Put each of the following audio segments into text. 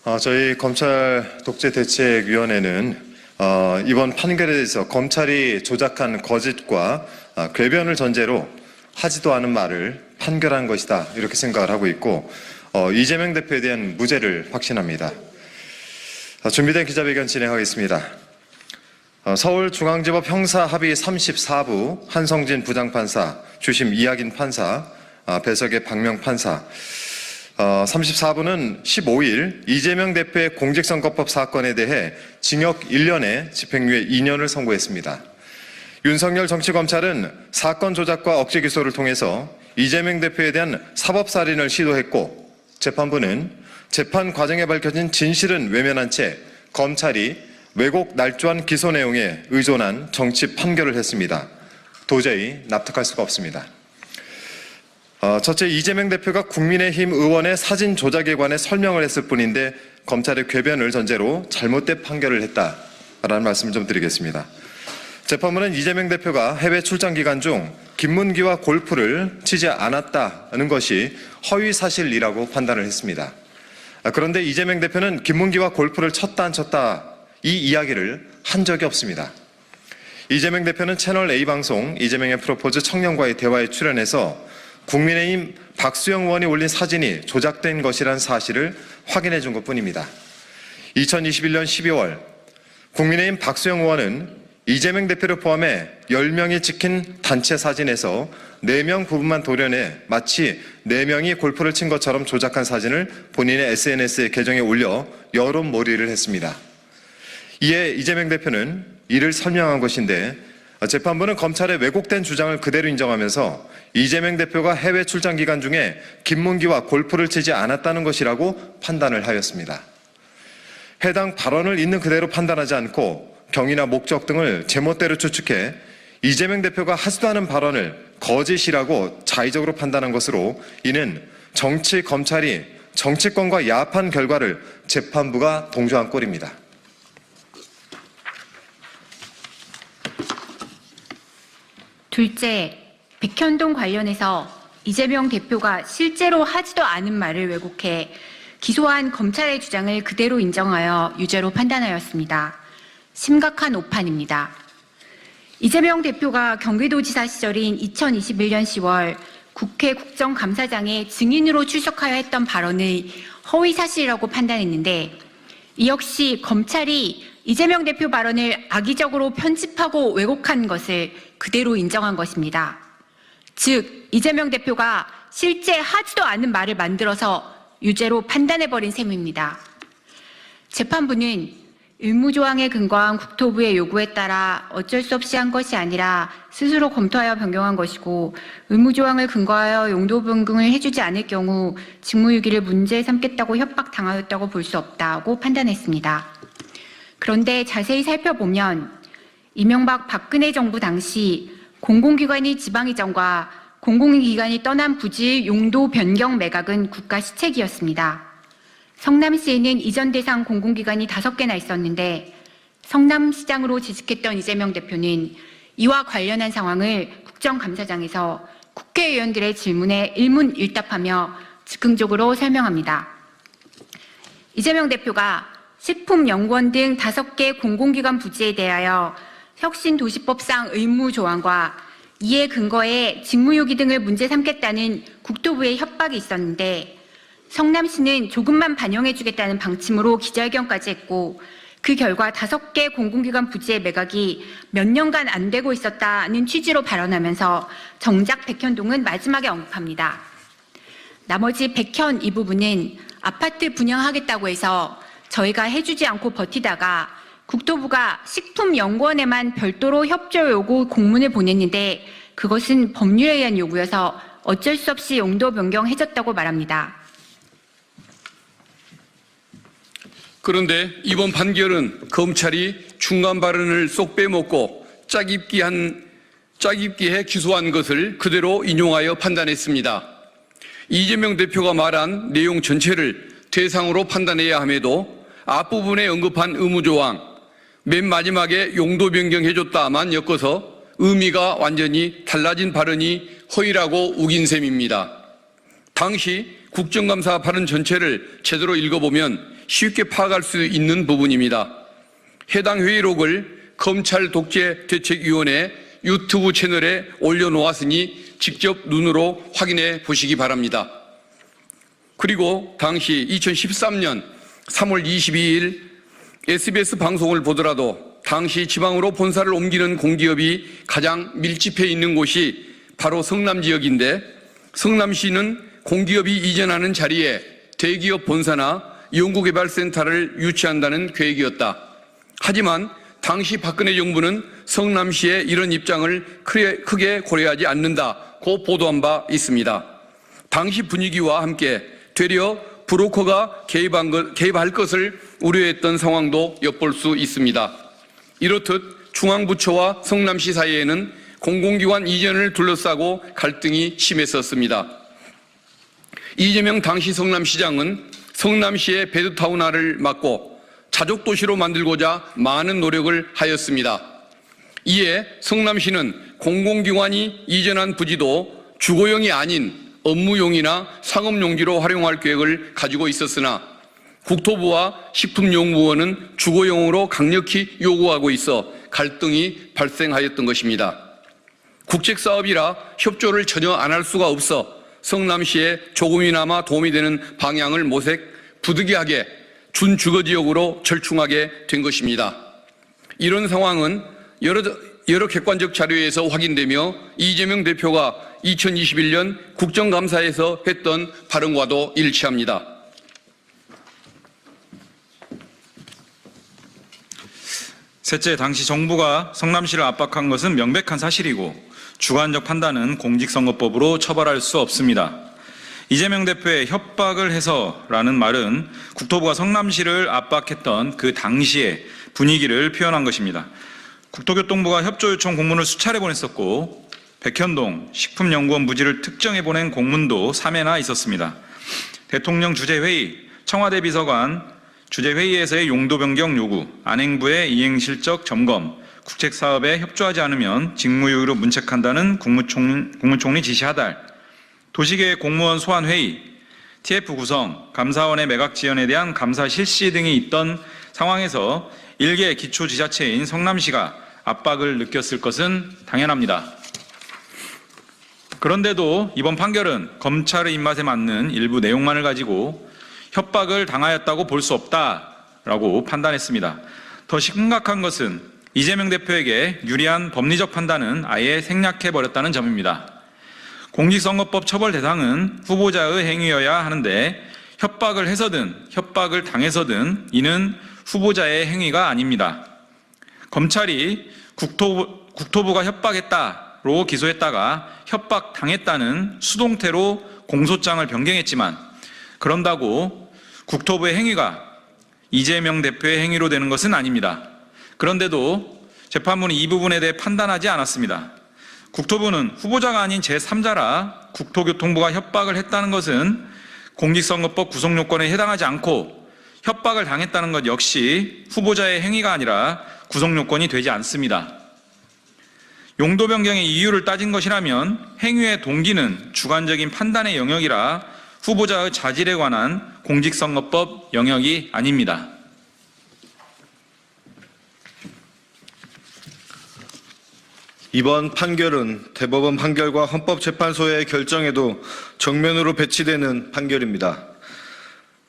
저희 검찰독재대책위원회는 이번 판결에 대해서 검찰이 조작한 거짓과 궤변을 전제로 하지도 않은 말을 판결한 것이다, 이렇게 생각을 하고 있고, 이재명 대표에 대한 무죄를 확신합니다. 준비된 기자회견 진행하겠습니다. 서울중앙지법 형사합의 34부 한성진 부장판사, 주심 이학인 판사, 배석의 박명 판사. 34부는 15일 이재명 대표의 공직선거법 사건에 대해 징역 1년에 집행유예 2년을 선고했습니다. 윤석열 정치검찰은 사건 조작과 억지 기소를 통해서 이재명 대표에 대한 사법살인을 시도했고, 재판부는 재판 과정에 밝혀진 진실은 외면한 채 검찰이 왜곡 날조한 기소 내용에 의존한 정치 판결을 했습니다. 도저히 납득할 수가 없습니다. 첫째, 이재명 대표가 국민의힘 의원의 사진 조작에 관해 설명을 했을 뿐인데 검찰의 궤변을 전제로 잘못된 판결을 했다라는 말씀을 좀 드리겠습니다. 재판부는 이재명 대표가 해외 출장 기간 중 김문기와 골프를 치지 않았다는 것이 허위 사실이라고 판단을 했습니다. 그런데 이재명 대표는 김문기와 골프를 쳤다 안 쳤다 이 이야기를 한 적이 없습니다. 이재명 대표는 채널 A방송 이재명의 프로포즈 청년과의 대화에 출연해서 국민의힘 박수영 의원이 올린 사진이 조작된 것이라는 사실을 확인해 준 것뿐입니다. 2021년 12월 국민의힘 박수영 의원은 이재명 대표를 포함해 10명이 찍힌 단체 사진에서 4명 부분만 도려내 마치 4명이 골프를 친 것처럼 조작한 사진을 본인의 SNS 계정에 올려 여론몰이를 했습니다. 이에 이재명 대표는 이를 설명한 것인데, 재판부는 검찰의 왜곡된 주장을 그대로 인정하면서 이재명 대표가 해외 출장 기간 중에 김문기와 골프를 치지 않았다는 것이라고 판단을 하였습니다. 해당 발언을 있는 그대로 판단하지 않고 경위나 목적 등을 제멋대로 추측해 이재명 대표가 하지도 않은 발언을 거짓이라고 자의적으로 판단한 것으로, 이는 정치 검찰이 정치권과 야합한 결과를 재판부가 동조한 꼴입니다. 둘째, 백현동 관련해서 이재명 대표가 실제로 하지도 않은 말을 왜곡해 기소한 검찰의 주장을 그대로 인정하여 유죄로 판단하였습니다. 심각한 오판입니다. 이재명 대표가 경기도지사 시절인 2021년 10월 국회 국정감사장에 증인으로 출석하여 했던 발언을 허위 사실이라고 판단했는데, 이 역시 검찰이 이재명 대표 발언을 악의적으로 편집하고 왜곡한 것을 그대로 인정한 것입니다. 즉, 이재명 대표가 실제 하지도 않은 말을 만들어서 유죄로 판단해버린 셈입니다. 재판부는 의무조항에 근거한 국토부의 요구에 따라 어쩔 수 없이 한 것이 아니라 스스로 검토하여 변경한 것이고, 의무조항을 근거하여 용도 변경을 해주지 않을 경우 직무유기를 문제 삼겠다고 협박당하였다고 볼 수 없다고 판단했습니다. 그런데 자세히 살펴보면 이명박 박근혜 정부 당시 공공기관이 지방이전과 공공기관이 떠난 부지의 용도 변경 매각은 국가 시책이었습니다. 성남시에는 이전 대상 공공기관이 5개나 있었는데, 성남시장으로 재직했던 이재명 대표는 이와 관련한 상황을 국정감사장에서 국회의원들의 질문에 일문일답하며 즉흥적으로 설명합니다. 이재명 대표가 식품연구원 등 5개 공공기관 부지에 대하여 혁신도시법상 의무조항과 이에 근거해 직무유기 등을 문제 삼겠다는 국토부의 협박이 있었는데, 성남시는 조금만 반영해주겠다는 방침으로 기자회견까지 했고, 그 결과 5개 공공기관 부지의 매각이 몇 년간 안 되고 있었다는 취지로 발언하면서 정작 백현동은 마지막에 언급합니다. 나머지 백현 이 부분은 아파트 분양하겠다고 해서 저희가 해주지 않고 버티다가 국토부가 식품연구원에만 별도로 협조 요구 공문을 보냈는데, 그것은 법률에 의한 요구여서 어쩔 수 없이 용도 변경해줬다고 말합니다. 그런데 이번 판결은 검찰이 중간 발언을 쏙 빼먹고 짜깁기해 기소한 것을 그대로 인용하여 판단했습니다. 이재명 대표가 말한 내용 전체를 대상으로 판단해야 함에도 앞부분에 언급한 의무조항, 맨 마지막에 용도 변경해줬다만 엮어서 의미가 완전히 달라진 발언이 허위라고 우긴 셈입니다. 당시 국정감사 발언 전체를 제대로 읽어보면 쉽게 파악할 수 있는 부분입니다. 해당 회의록을 검찰 독재대책위원회 유튜브 채널에 올려놓았으니 직접 눈으로 확인해 보시기 바랍니다. 그리고 당시 2013년 3월 22일 SBS 방송을 보더라도 당시 지방으로 본사를 옮기는 공기업이 가장 밀집해 있는 곳이 바로 성남 지역인데 성남시는 공기업이 이전하는 자리에 대기업 본사나 연구개발센터를 유치한다는 계획이었다. 하지만 당시 박근혜 정부는 성남시의 이런 입장을 크게 고려하지 않는다고 보도한 바 있습니다. 당시 분위기와 함께 되려 브로커가 개입할 것을 우려했던 상황도 엿볼 수 있습니다. 이렇듯 중앙부처와 성남시 사이에는 공공기관 이전을 둘러싸고 갈등이 심했었습니다. 이재명 당시 성남시장은 성남시의 베드타운화를 막고 자족도시로 만들고자 많은 노력을 하였습니다. 이에 성남시는 공공기관이 이전한 부지도 주거용이 아닌 업무용이나 상업용지로 활용할 계획을 가지고 있었으나 국토부와 식품용무원은 주거용으로 강력히 요구하고 있어 갈등이 발생하였던 것입니다. 국책사업이라 협조를 전혀 안 할 수가 없어 성남시에 조금이나마 도움이 되는 방향을 모색 부득이하게 준주거지역으로 절충하게 된 것입니다. 이런 상황은 여러 객관적 자료에서 확인되며 이재명 대표가 2021년 국정감사에서 했던 발언과도 일치합니다. 셋째, 당시 정부가 성남시를 압박한 것은 명백한 사실이고 주관적 판단은 공직선거법으로 처벌할 수 없습니다. 이재명 대표의 협박을 해서라는 말은 국토부가 성남시를 압박했던 그 당시의 분위기를 표현한 것입니다. 국토교통부가 협조 요청 공문을 수차례 보냈었고 백현동 식품연구원 부지를 특정해 보낸 공문도 3회나 있었습니다. 대통령 주재회의, 청와대 비서관 주재회의에서의 용도 변경 요구, 안행부의 이행실적 점검, 국책사업에 협조하지 않으면 직무유기로 문책한다는 국무총리 지시하달, 도시계획 공무원 소환회의, TF 구성, 감사원의 매각 지연에 대한 감사 실시 등이 있던 상황에서 일개 기초지자체인 성남시가 압박을 느꼈을 것은 당연합니다. 그런데도 이번 판결은 검찰의 입맛에 맞는 일부 내용만을 가지고 협박을 당하였다고 볼 수 없다라고 판단했습니다. 더 심각한 것은 이재명 대표에게 유리한 법리적 판단은 아예 생략해버렸다는 점입니다. 공직선거법 처벌 대상은 후보자의 행위여야 하는데 협박을 해서든 협박을 당해서든 이는 후보자의 행위가 아닙니다. 검찰이 국토부가 협박했다로 기소했다가 협박당했다는 수동태로 공소장을 변경했지만 그런다고 국토부의 행위가 이재명 대표의 행위로 되는 것은 아닙니다. 그런데도 재판부는 이 부분에 대해 판단하지 않았습니다. 국토부는 후보자가 아닌 제3자라 국토교통부가 협박을 했다는 것은 공직선거법 구성요건에 해당하지 않고 협박을 당했다는 것 역시 후보자의 행위가 아니라 구성요건이 되지 않습니다. 용도 변경의 이유를 따진 것이라면 행위의 동기는 주관적인 판단의 영역이라 후보자의 자질에 관한 공직선거법 영역이 아닙니다. 이번 판결은 대법원 판결과 헌법재판소의 결정에도 정면으로 배치되는 판결입니다.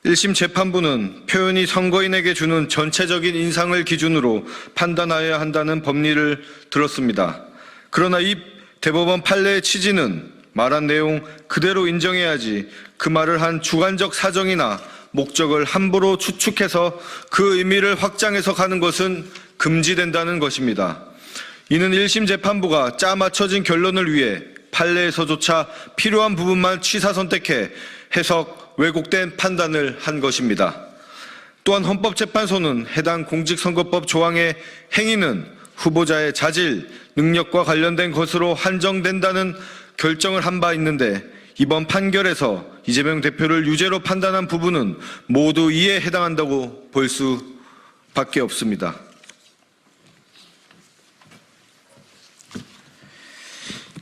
1심 재판부는 표현이 선거인에게 주는 전체적인 인상을 기준으로 판단하여야 한다는 법리를 들었습니다. 그러나 이 대법원 판례의 취지는 말한 내용 그대로 인정해야지 그 말을 한 주관적 사정이나 목적을 함부로 추측해서 그 의미를 확장해서 가는 것은 금지된다는 것입니다. 이는 1심 재판부가 짜맞춰진 결론을 위해 판례에서조차 필요한 부분만 취사 선택해 해석 왜곡된 판단을 한 것입니다. 또한 헌법재판소는 해당 공직선거법 조항의 행위는 후보자의 자질, 능력과 관련된 것으로 한정된다는 결정을 한 바 있는데 이번 판결에서 이재명 대표를 유죄로 판단한 부분은 모두 이에 해당한다고 볼 수밖에 없습니다.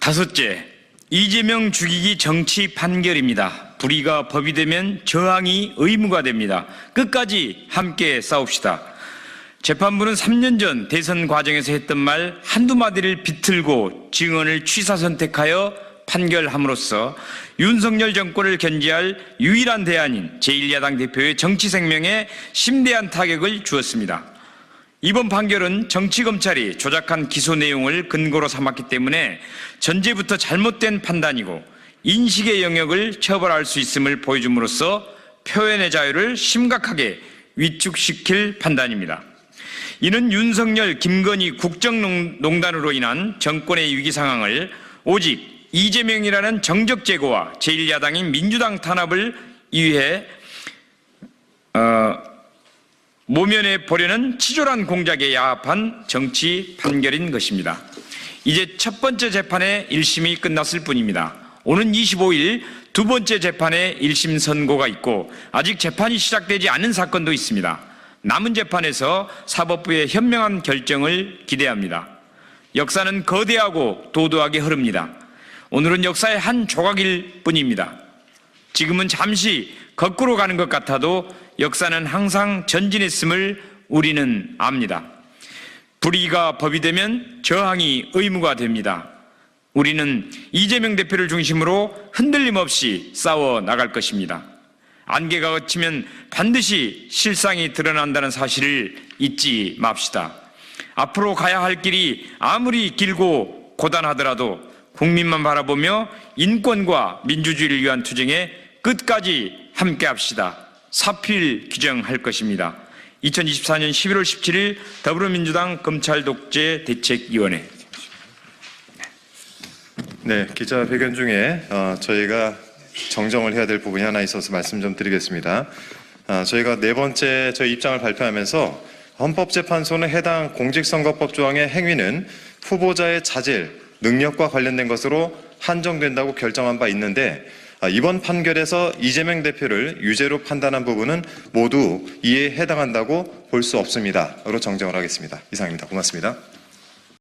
다섯째, 이재명 죽이기 정치 판결입니다. 불의가 법이 되면 저항이 의무가 됩니다. 끝까지 함께 싸웁시다. 재판부는 3년 전 대선 과정에서 했던 말 한두 마디를 비틀고 증언을 취사 선택하여 판결함으로써 윤석열 정권을 견제할 유일한 대안인 제1야당 대표의 정치 생명에 심대한 타격을 주었습니다. 이번 판결은 정치검찰이 조작한 기소 내용을 근거로 삼았기 때문에 전제부터 잘못된 판단이고 인식의 영역을 처벌할 수 있음을 보여줌으로써 표현의 자유를 심각하게 위축시킬 판단입니다. 이는 윤석열, 김건희 국정농단으로 인한 정권의 위기 상황을 오직 이재명이라는 정적 제거와 제1야당인 민주당 탄압을 위해 모면해 보려는 치졸한 공작에 야합한 정치 판결인 것입니다. 이제 첫 번째 재판의 1심이 끝났을 뿐입니다. 오는 25일 두 번째 재판의 1심 선고가 있고 아직 재판이 시작되지 않은 사건도 있습니다. 남은 재판에서 사법부의 현명한 결정을 기대합니다. 역사는 거대하고 도도하게 흐릅니다. 오늘은 역사의 한 조각일 뿐입니다. 지금은 잠시 거꾸로 가는 것 같아도 역사는 항상 전진했음을 우리는 압니다. 불의가 법이 되면 저항이 의무가 됩니다. 우리는 이재명 대표를 중심으로 흔들림 없이 싸워 나갈 것입니다. 안개가 걷히면 반드시 실상이 드러난다는 사실을 잊지 맙시다. 앞으로 가야 할 길이 아무리 길고 고단하더라도 국민만 바라보며 인권과 민주주의를 위한 투쟁에 끝까지 함께합시다. 사필 규정할 것입니다. 2024년 11월 17일 더불어민주당 검찰독재 대책위원회. 네, 기자회견 중에 저희가 정정을 해야 될 부분이 하나 있어서 말씀 좀 드리겠습니다. 저희가 네 번째 저희 입장을 발표하면서 헌법재판소는 해당 공직선거법 조항의 행위는 후보자의 자질, 능력과 관련된 것으로 한정된다고 결정한 바 있는데 이번 판결에서 이재명 대표를 유죄로 판단한 부분은 모두 이에 해당한다고 볼 수 없습니다.로 정정을 하겠습니다. 이상입니다. 고맙습니다.